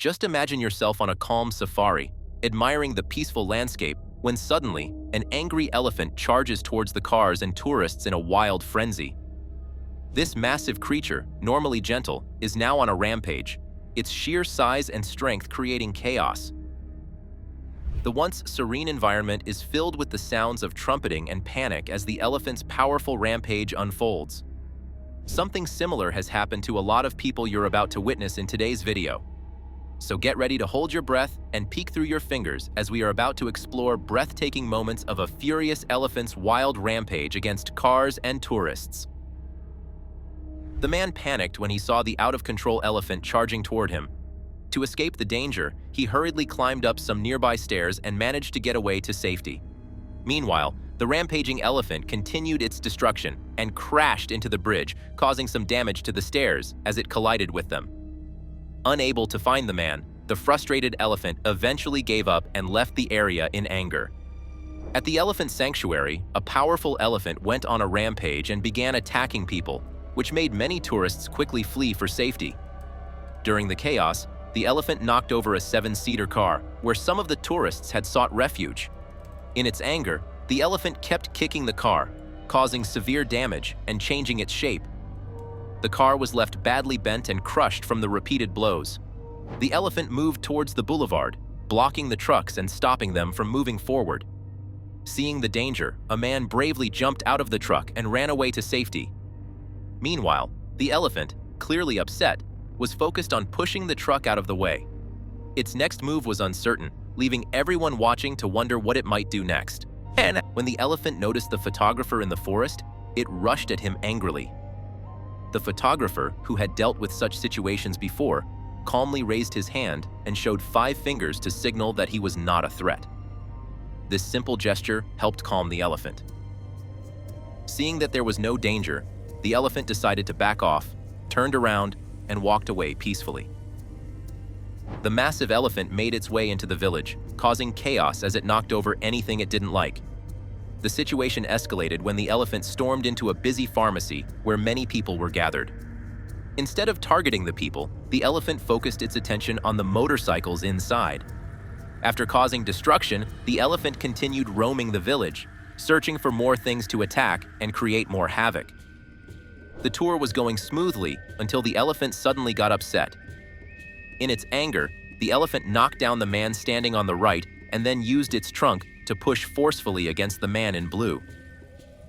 Just imagine yourself on a calm safari, admiring the peaceful landscape, when suddenly, an angry elephant charges towards the cars and tourists in a wild frenzy. This massive creature, normally gentle, is now on a rampage, its sheer size and strength creating chaos. The once serene environment is filled with the sounds of trumpeting and panic as the elephant's powerful rampage unfolds. Something similar has happened to a lot of people you're about to witness in today's video. So get ready to hold your breath and peek through your fingers as we are about to explore breathtaking moments of a furious elephant's wild rampage against cars and tourists. The man panicked when he saw the out-of-control elephant charging toward him. To escape the danger, he hurriedly climbed up some nearby stairs and managed to get away to safety. Meanwhile, the rampaging elephant continued its destruction and crashed into the bridge, causing some damage to the stairs as it collided with them. Unable to find the man, the frustrated elephant eventually gave up and left the area in anger. At the elephant sanctuary, a powerful elephant went on a rampage and began attacking people, which made many tourists quickly flee for safety. During the chaos, the elephant knocked over a 7-seater car where some of the tourists had sought refuge. In its anger, the elephant kept kicking the car, causing severe damage and changing its shape. The car was left badly bent and crushed from the repeated blows. The elephant moved towards the boulevard, blocking the trucks and stopping them from moving forward. Seeing the danger, a man bravely jumped out of the truck and ran away to safety. Meanwhile, the elephant, clearly upset, was focused on pushing the truck out of the way. Its next move was uncertain, leaving everyone watching to wonder what it might do next. And when the elephant noticed the photographer in the forest, it rushed at him angrily. The photographer, who had dealt with such situations before, calmly raised his hand and showed 5 fingers to signal that he was not a threat. This simple gesture helped calm the elephant. Seeing that there was no danger, the elephant decided to back off, turned around, and walked away peacefully. The massive elephant made its way into the village, causing chaos as it knocked over anything it didn't like. The situation escalated when the elephant stormed into a busy pharmacy where many people were gathered. Instead of targeting the people, the elephant focused its attention on the motorcycles inside. After causing destruction, the elephant continued roaming the village, searching for more things to attack and create more havoc. The tour was going smoothly until the elephant suddenly got upset. In its anger, the elephant knocked down the man standing on the right and then used its trunk to push forcefully against the man in blue.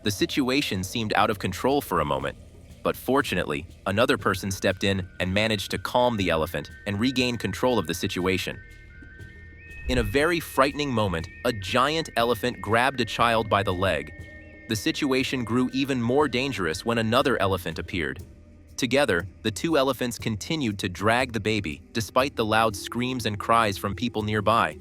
The situation seemed out of control for a moment, but fortunately, another person stepped in and managed to calm the elephant and regain control of the situation. In a very frightening moment, a giant elephant grabbed a child by the leg. The situation grew even more dangerous when another elephant appeared. Together, the 2 elephants continued to drag the baby despite the loud screams and cries from people nearby.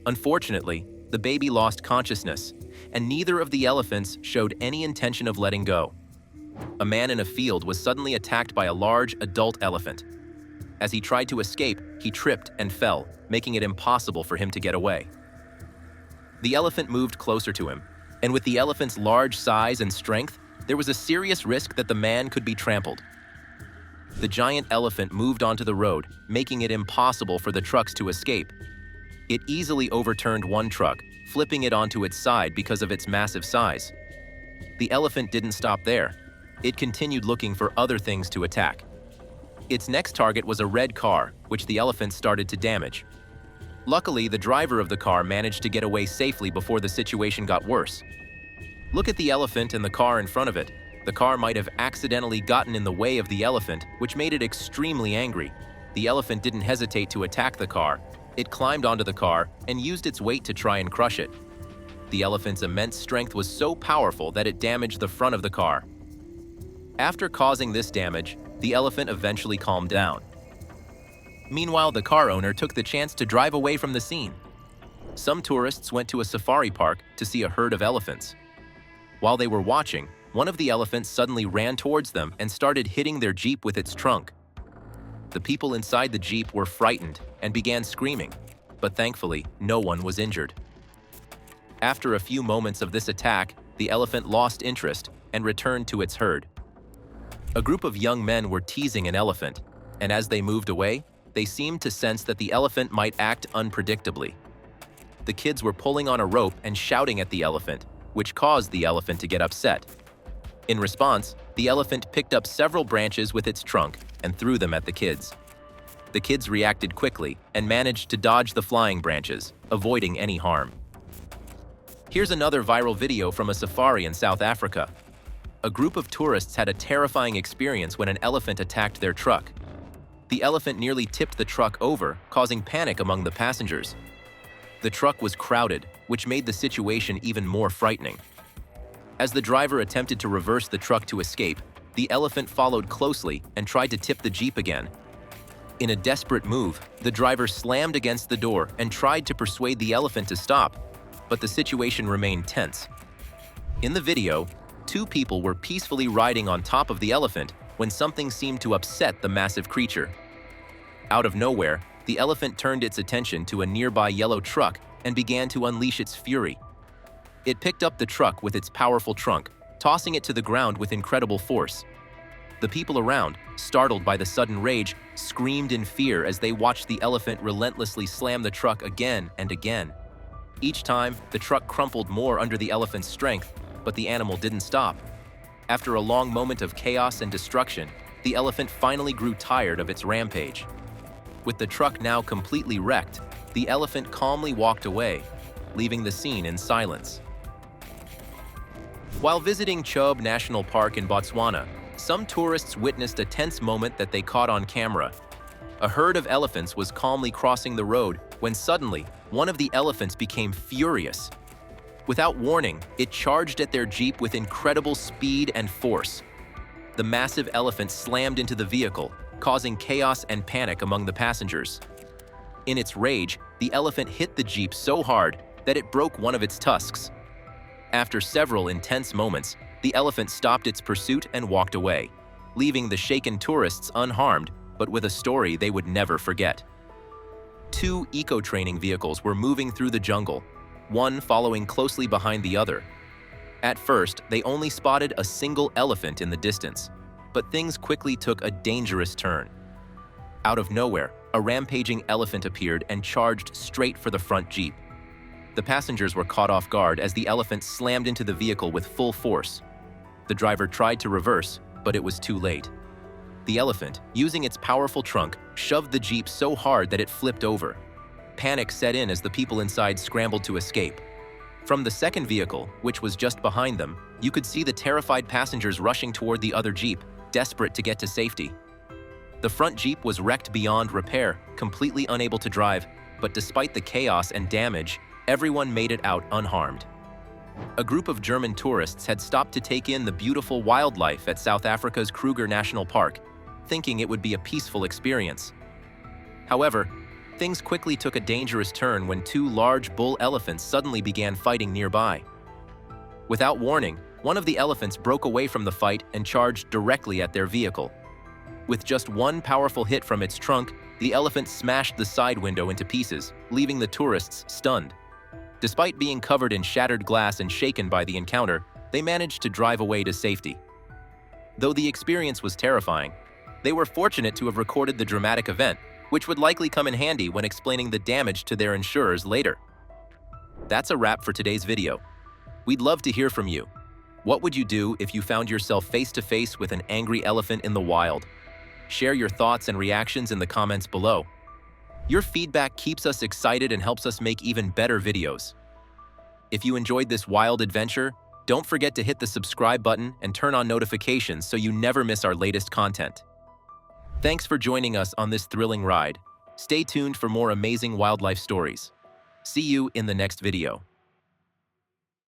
Unfortunately, the baby lost consciousness, and neither of the elephants showed any intention of letting go. A man in a field was suddenly attacked by a large adult elephant. As he tried to escape, he tripped and fell, making it impossible for him to get away. The elephant moved closer to him, and with the elephant's large size and strength, there was a serious risk that the man could be trampled. The giant elephant moved onto the road, making it impossible for the trucks to escape. It easily overturned one truck, flipping it onto its side because of its massive size. The elephant didn't stop there. It continued looking for other things to attack. Its next target was a red car, which the elephant started to damage. Luckily, the driver of the car managed to get away safely before the situation got worse. Look at the elephant and the car in front of it. The car might have accidentally gotten in the way of the elephant, which made it extremely angry. The elephant didn't hesitate to attack the car. It climbed onto the car and used its weight to try and crush it. The elephant's immense strength was so powerful that it damaged the front of the car. After causing this damage, the elephant eventually calmed down. Meanwhile, the car owner took the chance to drive away from the scene. Some tourists went to a safari park to see a herd of elephants. While they were watching, one of the elephants suddenly ran towards them and started hitting their jeep with its trunk. The people inside the jeep were frightened and began screaming, but thankfully, no one was injured. After a few moments of this attack, the elephant lost interest and returned to its herd. A group of young men were teasing an elephant, and as they moved away, they seemed to sense that the elephant might act unpredictably. The kids were pulling on a rope and shouting at the elephant, which caused the elephant to get upset. In response, the elephant picked up several branches with its trunk and threw them at the kids. The kids reacted quickly and managed to dodge the flying branches, avoiding any harm. Here's another viral video from a safari in South Africa. A group of tourists had a terrifying experience when an elephant attacked their truck. The elephant nearly tipped the truck over, causing panic among the passengers. The truck was crowded, which made the situation even more frightening. As the driver attempted to reverse the truck to escape, the elephant followed closely and tried to tip the Jeep again. In a desperate move, the driver slammed against the door and tried to persuade the elephant to stop, but the situation remained tense. In the video, two people were peacefully riding on top of the elephant when something seemed to upset the massive creature. Out of nowhere, the elephant turned its attention to a nearby yellow truck and began to unleash its fury. It picked up the truck with its powerful trunk, tossing it to the ground with incredible force. The people around, startled by the sudden rage, screamed in fear as they watched the elephant relentlessly slam the truck again and again. Each time, the truck crumpled more under the elephant's strength, but the animal didn't stop. After a long moment of chaos and destruction, the elephant finally grew tired of its rampage. With the truck now completely wrecked, the elephant calmly walked away, leaving the scene in silence. While visiting Chobe National Park in Botswana, some tourists witnessed a tense moment that they caught on camera. A herd of elephants was calmly crossing the road when suddenly, one of the elephants became furious. Without warning, it charged at their Jeep with incredible speed and force. The massive elephant slammed into the vehicle, causing chaos and panic among the passengers. In its rage, the elephant hit the Jeep so hard that it broke one of its tusks. After several intense moments, the elephant stopped its pursuit and walked away, leaving the shaken tourists unharmed, but with a story they would never forget. Two eco-training vehicles were moving through the jungle, one following closely behind the other. At first, they only spotted a single elephant in the distance, but things quickly took a dangerous turn. Out of nowhere, a rampaging elephant appeared and charged straight for the front Jeep. The passengers were caught off guard as the elephant slammed into the vehicle with full force. The driver tried to reverse, but it was too late. The elephant, using its powerful trunk, shoved the Jeep so hard that it flipped over. Panic set in as the people inside scrambled to escape. From the second vehicle, which was just behind them, you could see the terrified passengers rushing toward the other Jeep, desperate to get to safety. The front Jeep was wrecked beyond repair, completely unable to drive, but despite the chaos and damage, everyone made it out unharmed. A group of German tourists had stopped to take in the beautiful wildlife at South Africa's Kruger National Park, thinking it would be a peaceful experience. However, things quickly took a dangerous turn when two large bull elephants suddenly began fighting nearby. Without warning, one of the elephants broke away from the fight and charged directly at their vehicle. With just one powerful hit from its trunk, the elephant smashed the side window into pieces, leaving the tourists stunned. Despite being covered in shattered glass and shaken by the encounter, they managed to drive away to safety. Though the experience was terrifying, they were fortunate to have recorded the dramatic event, which would likely come in handy when explaining the damage to their insurers later. That's a wrap for today's video. We'd love to hear from you. What would you do if you found yourself face-to-face with an angry elephant in the wild? Share your thoughts and reactions in the comments below. Your feedback keeps us excited and helps us make even better videos. If you enjoyed this wild adventure, don't forget to hit the subscribe button and turn on notifications so you never miss our latest content. Thanks for joining us on this thrilling ride. Stay tuned for more amazing wildlife stories. See you in the next video.